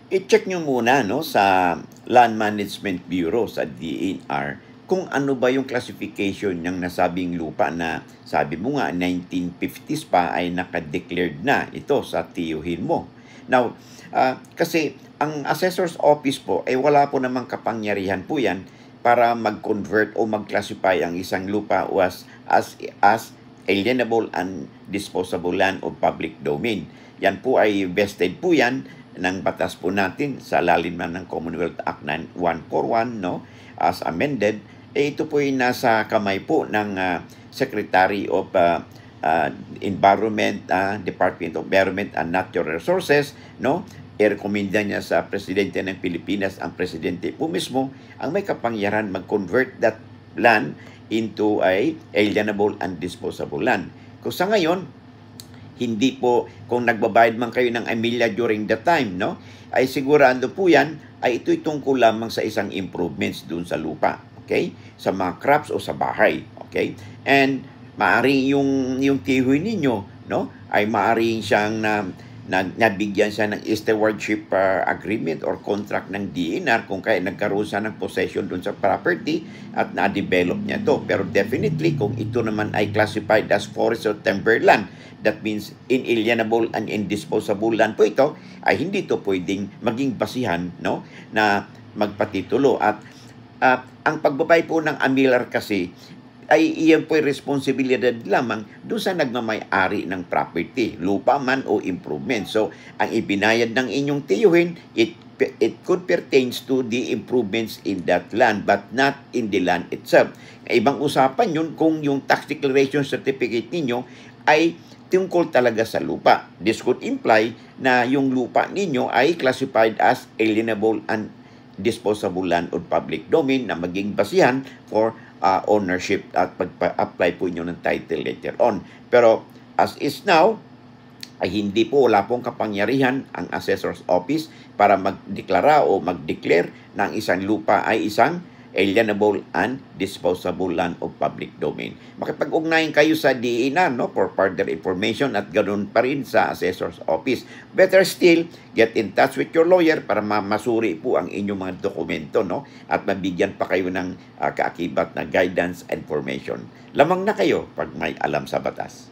I-check nyo muna sa Land Management Bureau, sa DNR, kung ano ba yung classification ng nasabing lupa na sabi mo nga 1950s pa ay naka-declared na ito sa tiyuhin mo. Now, kasi ang assessor's office po ay wala po namang kapangyarihan po yan para mag-convert o mag-classify ang isang lupa as alienable and disposable land of public domain. Yan po ay vested po yan ng batas po natin sa lalim ng Commonwealth Act 9141 as amended. Ito po ay nasa kamay po ng Secretary of Environment, Department of Environment and Natural Resources, i-recommenda niya sa Presidente ng Pilipinas. Ang Presidente po mismo ang may kapangyarihan mag-convert that land into a alienable and disposable land. Kung sa ngayon, hindi po, kung nagbabayad man kayo ng amilyar during the time, ay sigurado po yan, ay ito'y tungkol lamang sa isang improvements dun sa lupa. Okay? Sa mga crops o sa bahay. Okay? And maaring yung tihoy ninyo, ay maaring siyang nabigyan siya ng stewardship agreement or contract ng DNR kung kaya nagkaroon siya ng possession dun sa property at na-develop niya to. Pero definitely, kung ito naman ay classified as forest or timberland, that means inalienable and indisposable land po ito, ay hindi to pwedeng maging basihan na magpatitulo. At ang pagbabay po ng amilyar kasi ay iyan po'y responsibilidad lamang doon sa nagmamay-ari ng property, lupa man o improvement. So, ang ibinayad ng inyong tiyuhin, it could pertains to the improvements in that land but not in the land itself. Ibang usapan yun kung yung tax declaration certificate ninyo ay tungkol talaga sa lupa. This could imply na yung lupa ninyo ay classified as alienable and disposable land of public domain na maging basihan for ownership at pag-apply po inyo ng title later on. Pero as is now, ay hindi po, wala pong kapangyarihan ang assessor's office para magdeklara o mag-declare na ang isang lupa ay isang alienable and disposable land of public domain. Makipag-ugnayan kayo sa DENR for further information at ganoon pa rin sa assessor's office. Better still, get in touch with your lawyer para masuri po ang inyong mga dokumento at mabigyan pa kayo ng kaakibat na guidance and information. Lamang na kayo pag may alam sa batas.